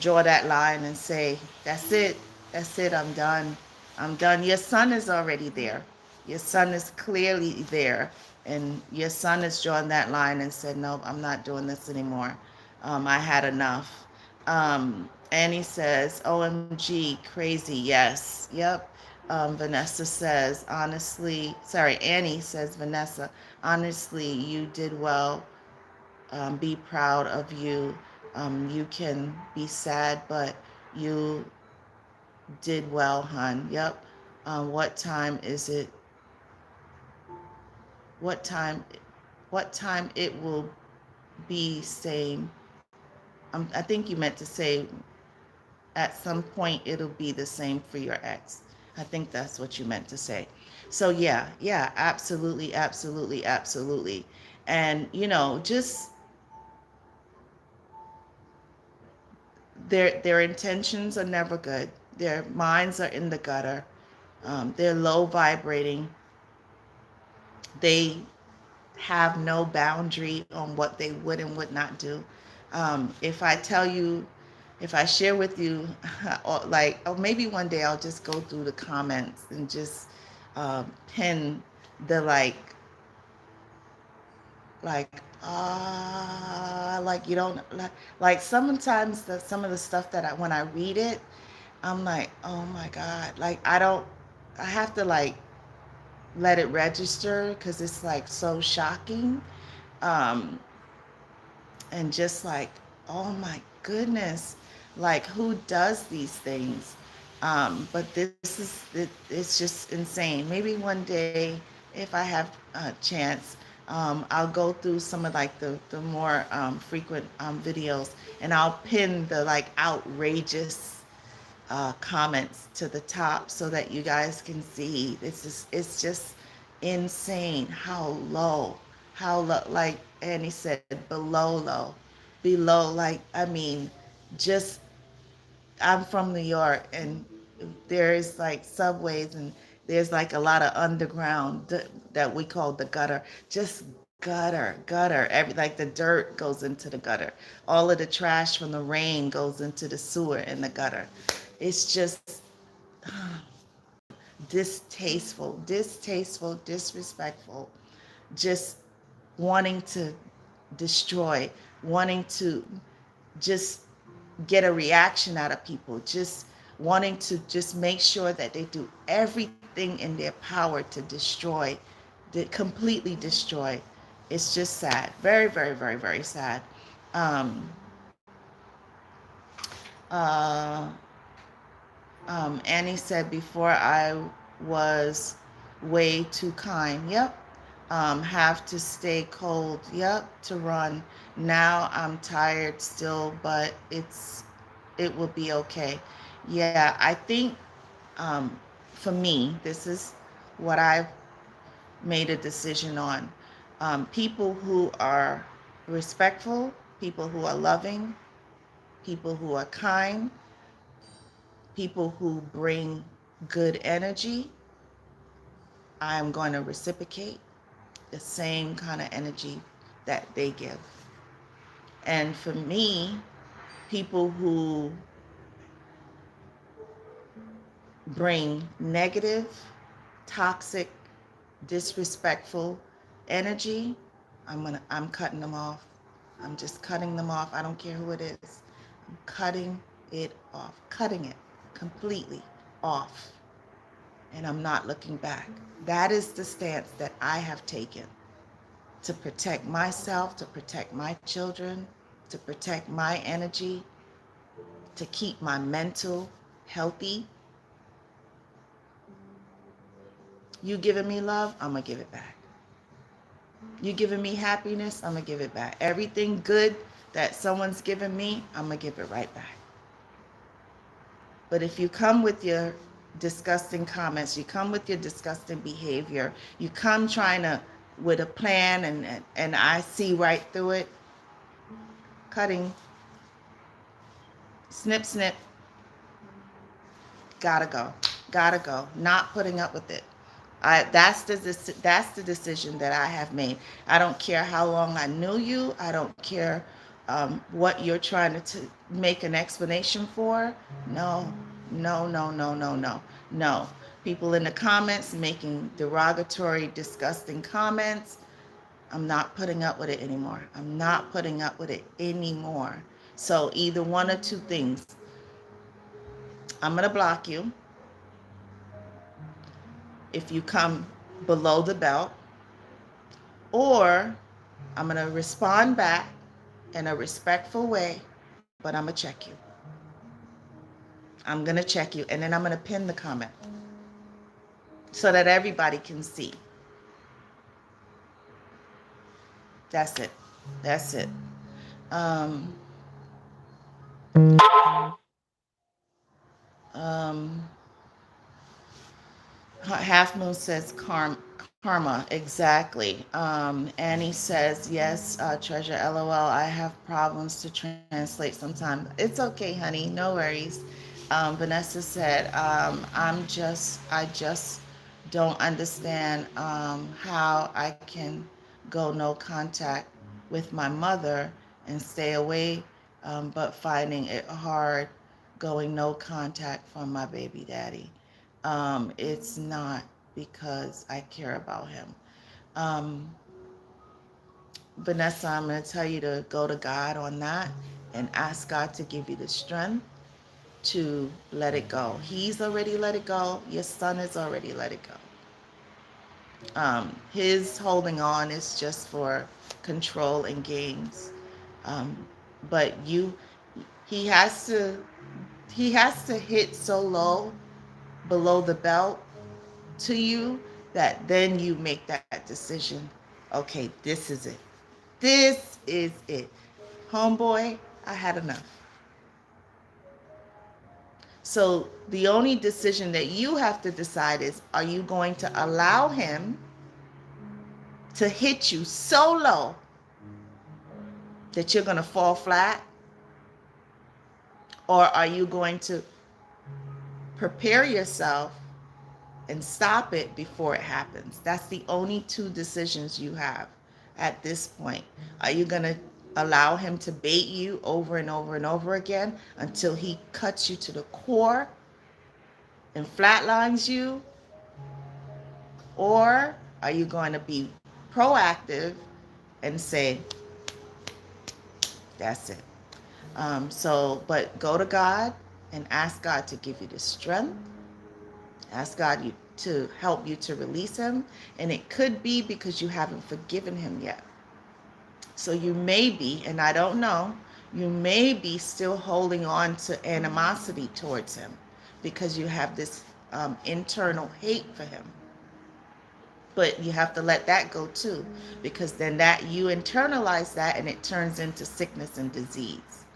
draw that line and say, that's it. That's it. I'm done. I'm done. Your son is already there. Your son is clearly there. And your son has drawn that line and said, nope, I'm not doing this anymore. I had enough. Annie says, OMG, crazy. Yes. Yep. Vanessa says, honestly, sorry, Annie says, Vanessa, honestly, you did well. Be proud of you. You can be sad, but you did well, hon. Yep. What time is it? What time? What time it will be same? I think you meant to say at some point it'll be the same for your ex. I think that's what you meant to say. So yeah, yeah, absolutely, absolutely, absolutely. And just their intentions are never good. Their minds are in the gutter. They're low vibrating. They have no boundary on what they would and would not do. If I tell you, if I share with you, or maybe one day I'll just go through the comments and just pin the like you don't like sometimes some of the stuff that when I read it, I'm like, oh my God, like I have to let it register because it's like so shocking. Um, and just like, oh my goodness, like who does these things? But it's just insane. Maybe one day, if I have a chance, I'll go through some of like the more frequent videos, and I'll pin the like outrageous comments to the top so that you guys can see. It's just insane how low, like Annie said, below low, below, like, I mean, just, I'm from New York, and there's like subways, and there's like a lot of underground that we call the gutter. Just gutter. Every like the dirt goes into the gutter. All of the trash from the rain goes into the sewer in the gutter. It's just distasteful, disrespectful, just wanting to destroy, wanting to just get a reaction out of people, just wanting to just make sure that they do everything in their power to destroy, to completely destroy. It's just sad. Very, very, very, very sad. Um, uh, Annie said before I was way too kind. Yep. Have to stay cold. Yep. To run. Now I'm tired still, but it will be okay. Yeah, I think for me, this is what I've made a decision on. People who are respectful, people who are loving, people who are kind, people who bring good energy, I'm going to reciprocate the same kind of energy that they give. And for me, people who bring negative, toxic, disrespectful energy, I'm cutting them off. I'm just cutting them off. I don't care who it is. I'm cutting it off. Cutting it completely off. And I'm not looking back. That is the stance that I have taken to protect myself, to protect my children, to protect my energy, to keep my mental healthy. You giving me love, I'm going to give it back. You giving me happiness, I'm going to give it back. Everything good that someone's giving me, I'm going to give it right back. But if you come with your disgusting comments, you come with your disgusting behavior, you come trying to with a plan and I see right through it, cutting, snip, snip, gotta go, gotta go. Not putting up with it. That's the decision that I have made. I don't care how long I knew you. I don't care what you're trying to make an explanation for. No, no, no, no, no, no, no. People in the comments making derogatory, disgusting comments. I'm not putting up with it anymore. I'm not putting up with it anymore. So either one or two things. I'm going to block you if you come below the belt, or I'm going to respond back in a respectful way, but I'm going to check you. I'm going to check you, and then I'm going to pin the comment so that everybody can see. That's it. That's it. Um, um, Half Moon says karma, exactly. Annie says, yes, treasure, LOL. I have problems to translate sometimes. It's okay, honey, no worries. Vanessa said, I just don't understand how I can go no contact with my mother and stay away, but finding it hard going no contact from my baby daddy. It's not because I care about him. Um, Vanessa, I'm going to tell you to go to God on that and ask God to give you the strength to let it go. He's already let it go. Your son has already let it go. His holding on is just for control and gains. Um, but he has to, he has to hit so low below the belt to you that then you make that decision. Okay, this is it. This is it. Homeboy, I had enough. So the only decision that you have to decide is, are you going to allow him to hit you so low that you're going to fall flat? Or are you going to prepare yourself and stop it before it happens? That's the only two decisions you have at this point. Are you going to allow him to bait you over and over and over again until he cuts you to the core and flatlines you? Or are you going to be proactive and say, that's it? But go to God and ask God to give you the strength. Ask God to help you to release him. And it could be because you haven't forgiven him yet. So you may be, and I don't know, you may be still holding on to animosity towards him because you have this internal hate for him. But you have to let that go too, because then that you internalize that and it turns into sickness and disease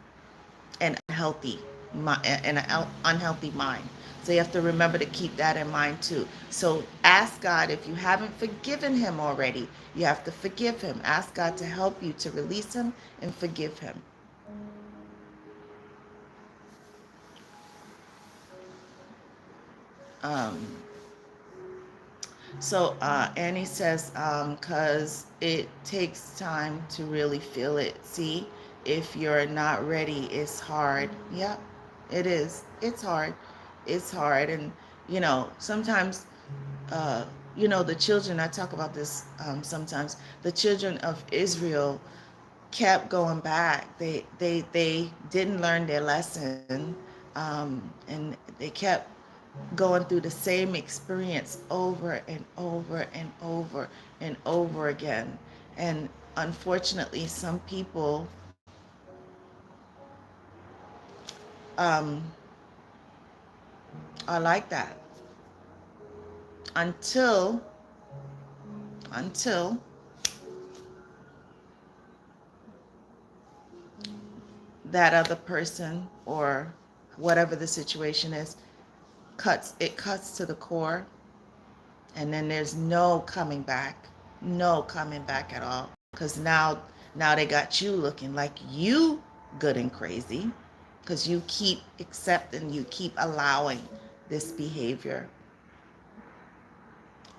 and an unhealthy mind. So you have to remember to keep that in mind too. So ask God, if you haven't forgiven him already, you have to forgive him. Ask God to help you to release him and forgive him. Um, Annie says, because it takes time to really feel it. See, if you're not ready, it's hard. Yep, it is. It's hard. It's hard. And Sometimes, uh, the children, I talk about this sometimes, the children of Israel kept going back. They didn't learn their lesson, and they kept going through the same experience over and over and over and over again. And unfortunately, some people um, are like that until until that other person, or whatever the situation is, cuts to the core, and then there's no coming back, no coming back at all, because now they got you looking like you good and crazy, because you keep accepting, you keep allowing this behavior.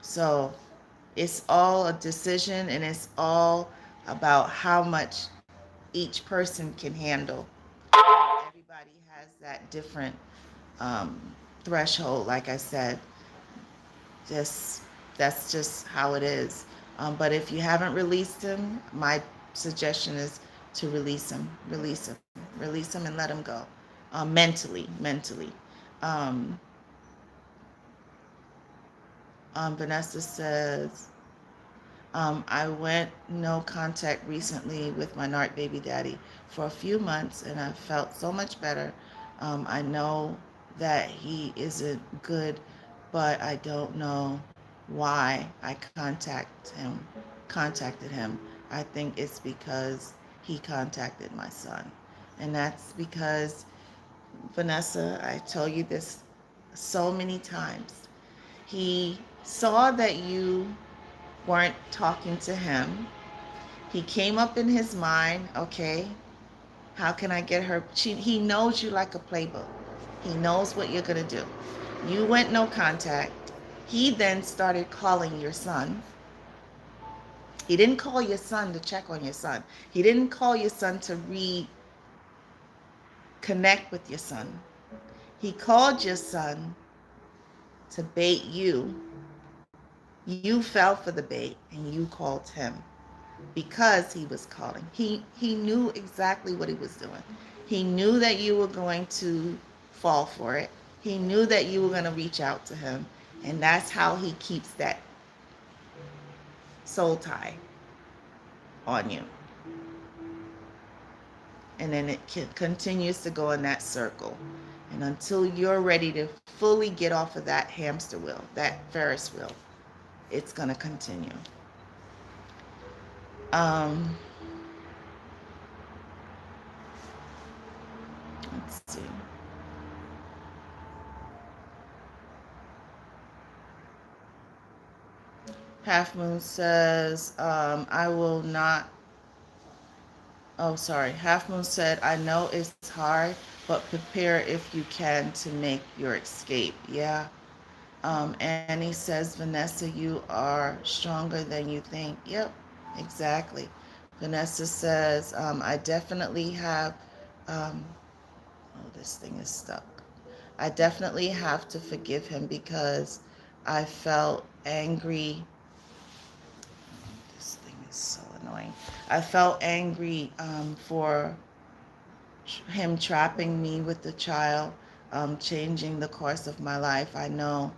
So it's all a decision, and it's all about how much each person can handle. Everybody has that different um, threshold, like I said. Just That's just how it is. But if you haven't released him, my suggestion is to release him, and let him go. Mentally. Um, Vanessa says, I went no contact recently with my NARC baby daddy for a few months, and I felt so much better. I know that he isn't good, but I don't know why I contacted him. I think it's because he contacted my son. And that's because, Vanessa, I told you this so many times. He saw that you weren't talking to him. He came up in his mind, okay, how can I get her? He knows you like a playbook. He knows what you're going to do. You went no contact. He then started calling your son. He didn't call your son to check on your son. He didn't call your son to reconnect with your son. He called your son to bait you. You fell for the bait and you called him, because he was calling. He knew exactly what he was doing. He knew that you were going to fall for it. He knew that you were going to reach out to him, and that's how he keeps that soul tie on you. And then it continues to go in that circle. And until you're ready to fully get off of that hamster wheel, that Ferris wheel, it's going to continue. Um, let's see. Half Moon says, I will not. Oh, sorry. Half Moon said, I know it's hard, but prepare if you can to make your escape. Yeah. Annie says, Vanessa, you are stronger than you think. Yep, exactly. Vanessa says, I definitely have. Um, oh, this thing is stuck. I definitely have to forgive him because I felt angry. This thing is so annoying. I felt angry for him trapping me with the child, changing the course of my life. I know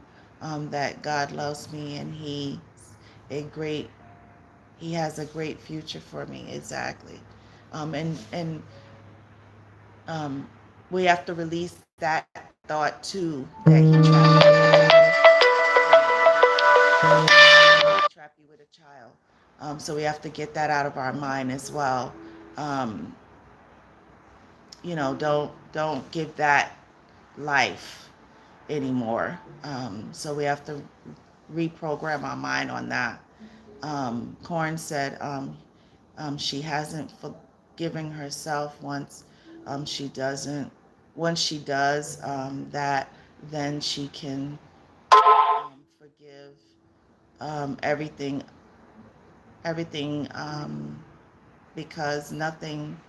that God loves me, and a great he has a great future for me. Exactly. And we have to release that thought too, that he trap you with a child. So we have to get that out of our mind as well. Um, don't give that life anymore. So we have to reprogram our mind on that. Corn said she hasn't forgiven herself she doesn't. Once she does that, then she can forgive everything, because nothing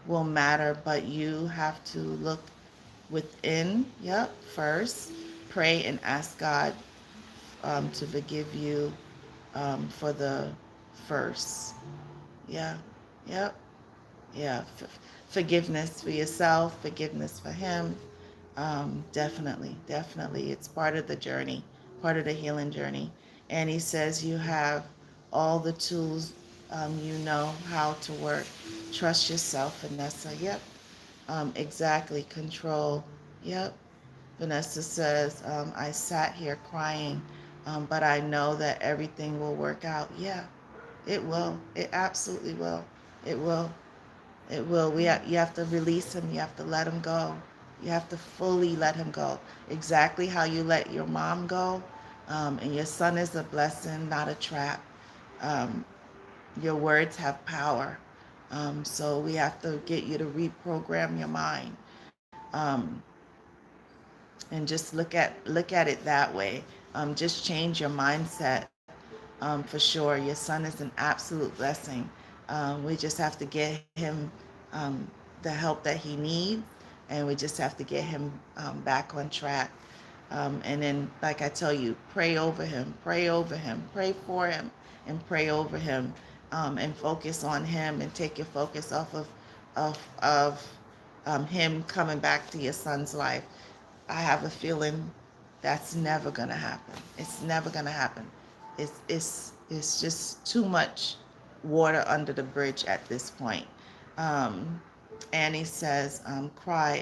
will matter, but you have to look within. Yep, first. Pray and ask God to forgive you for the first. Yeah, yep, yeah. Forgiveness for yourself, forgiveness for him. Definitely, definitely. It's part of the journey, part of the healing journey. And he says you have all the tools, you know how to work. Trust yourself, Vanessa. Yep, exactly. Control. Yep. Vanessa says, I sat here crying, but I know that everything will work out. Yeah, it will. It absolutely will. It will. It will. You have to release him. You have to let him go. You have to fully let him go. Exactly how you let your mom go. And your son is a blessing, not a trap. Um, your words have power. So we have to get you to reprogram your mind. Um, and just look at it that way. Just change your mindset. For sure, your son is an absolute blessing. We just have to get him the help that he needs, and we just have to get him back on track. And then, like I tell you, pray over him, pray over him, pray for him, and pray over him, and focus on him, and take your focus off of him coming back to your son's life. I have a feeling that's never gonna happen. It's never gonna happen. It's just too much water under the bridge at this point. Um, Annie says, "Cry.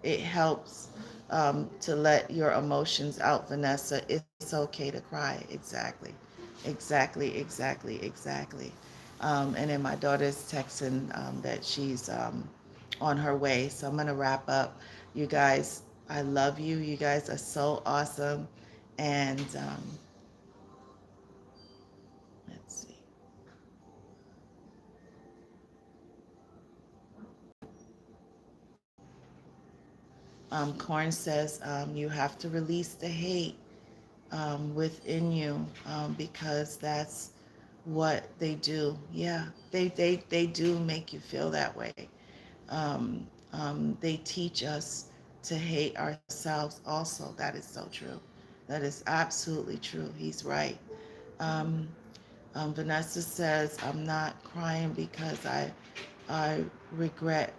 It helps to let your emotions out, Vanessa. It's okay to cry. Exactly, exactly, exactly, exactly." And then my daughter's texting that she's on her way. So I'm gonna wrap up. You guys, I love you. You guys are so awesome. And let's see. Corn says you have to release the hate within you because that's what they do. Yeah, they do make you feel that way. They teach us to hate ourselves also. That is so true. That is absolutely true. He's right. Um, Vanessa says, I'm not crying because I regret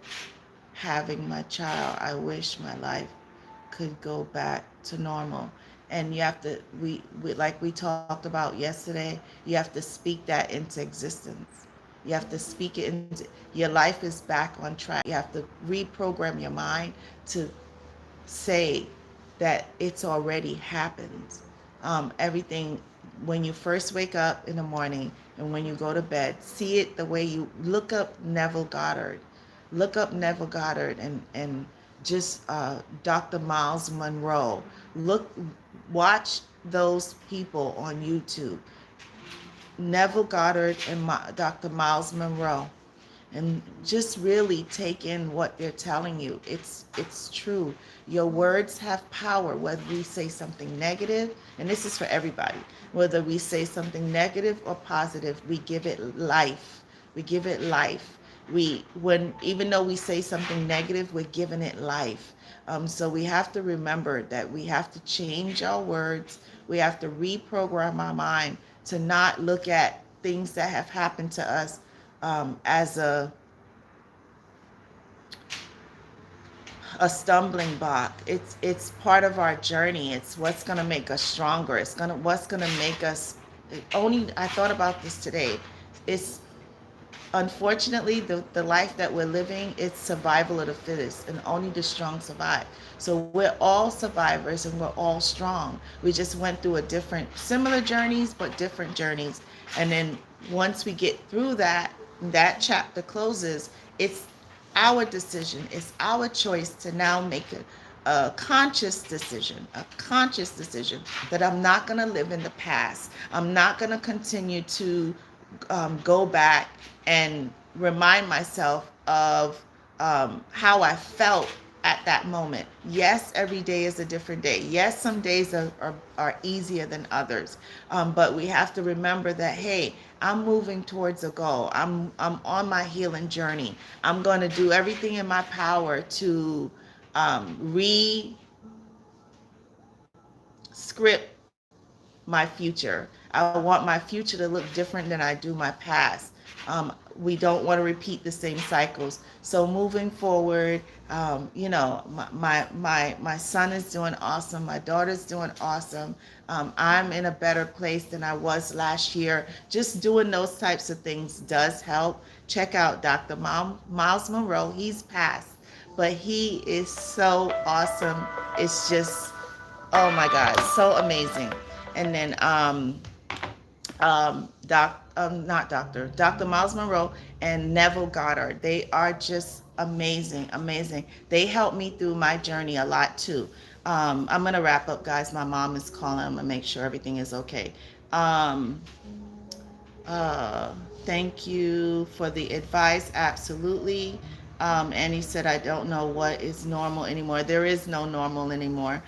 having my child. I wish my life could go back to normal. And you have to, like we talked about yesterday, you have to speak that into existence. You have to speak it into your life is back on track. You have to reprogram your mind to say that it's already happened. Everything, when you first wake up in the morning and when you go to bed, see it the way you look up Neville Goddard. Look up Neville Goddard and just Dr. Miles Monroe. Watch those people on YouTube. Neville Goddard and Dr. Miles Monroe, and just really take in what they're telling you. It's true. Your words have power, whether we say something negative, and this is for everybody, whether we say something negative or positive, we give it life. We give it life. When even though we say something negative, we're giving it life. So we have to remember that we have to change our words. We have to reprogram our mind to not look at things that have happened to us as a stumbling block. It's part of our journey. It's what's gonna make us stronger. It's gonna what's gonna make us. Only I thought about this today. It's unfortunately the life that we're living, it's survival of the fittest, and only the strong survive. So we're all survivors and we're all strong. We just went through a different similar journeys but different journeys, and then once we get through that chapter closes. It's our decision, it's our choice to now make a conscious decision that I'm not going to live in the past. I'm not going to continue to go back and remind myself of how I felt at that moment. Yes, every day is a different day. Yes, some days are easier than others. But we have to remember that, hey, I'm moving towards a goal. I'm on my healing journey. I'm going to do everything in my power to re script my future. I want my future to look different than I do my past. We don't want to repeat the same cycles. So moving forward, my son is doing awesome. My daughter's doing awesome. I'm in a better place than I was last year. Just doing those types of things does help. Check out Dr. Miles Monroe. He's passed, but he is so awesome. It's just, oh my God, so amazing. And then not doctor, Dr. Miles Monroe and Neville Goddard. They are just amazing, amazing. They helped me through my journey a lot too. I'm gonna wrap up, guys. My mom is calling. I'm gonna make sure everything is okay. Um, uh, Thank you for the advice. Absolutely. And he said, I don't know what is normal anymore. There is no normal anymore.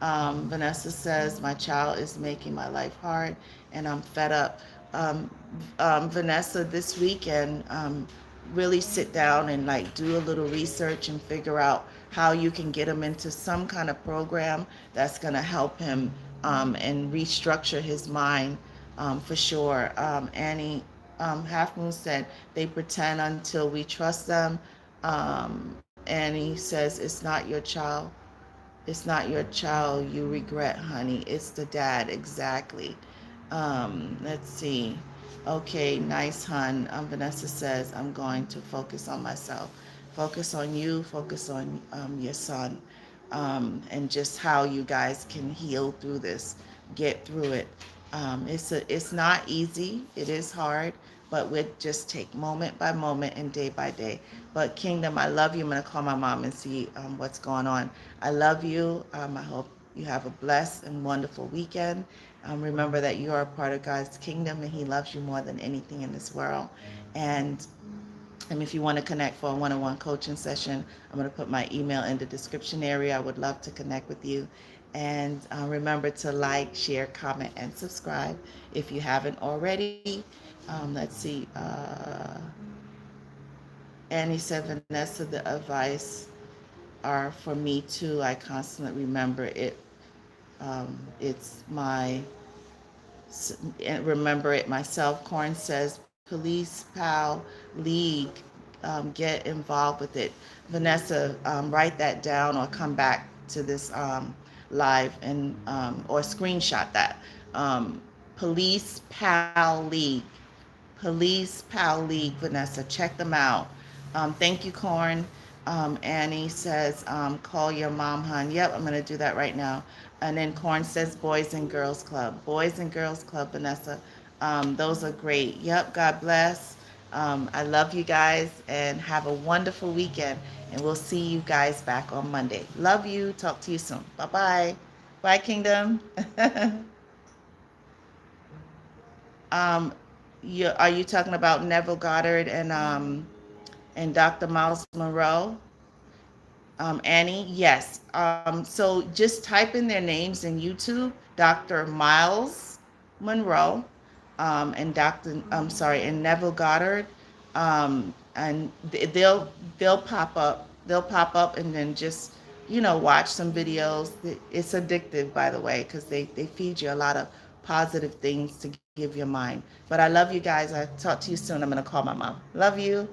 Vanessa says, my child is making my life hard and I'm fed up. Um, Vanessa, this weekend, really sit down and like do a little research and figure out how you can get him into some kind of program that's going to help him and restructure his mind for sure. Half Moon said they pretend until we trust them. Annie says it's not your child. It's not your child you regret, honey. It's the dad, exactly. Let's see. Okay, nice, hun. Vanessa says, I'm going to focus on myself. Focus on you, focus on your son, and just how you guys can heal through this, get through it. It's not easy. It is hard, but we just take moment by moment and day by day. But Kingdom, I love you. I'm gonna call my mom and see what's going on. I love you. I hope you have a blessed and wonderful weekend. Remember that you are a part of God's kingdom and He loves you more than anything in this world. And if you want to connect for a one-on-one coaching session, I'm going to put my email in the description area. I would love to connect with you. And remember to like, share, comment, and subscribe if you haven't already. Let's see. Annie said, Vanessa, the advice are for me too. I constantly remember it. It's my remember it myself. Corn says, Police Pal League, get involved with it. Vanessa, write that down or come back to this live and or screenshot that. Police Pal League. Police Pal League, Vanessa. Check them out. Thank you, Corn. Annie says, call your mom, hun. Yep, I'm going to do that right now. And then Corn says, Boys and Girls Club. Boys and Girls Club, Vanessa. Those are great. Yep, God bless. I love you guys and have a wonderful weekend. And we'll see you guys back on Monday. Love you. Talk to you soon. Bye-bye. Bye, Kingdom. Are you talking about Neville Goddard and Dr. Miles Monroe? Annie, yes. So just type in their names in YouTube, Dr. Miles Monroe, and and Neville Goddard, and they'll pop up. They'll pop up, and then just watch some videos. It's addictive, by the way, because they feed you a lot of positive things to give your mind. But I love you guys. I talk to you soon. I'm gonna call my mom. Love you.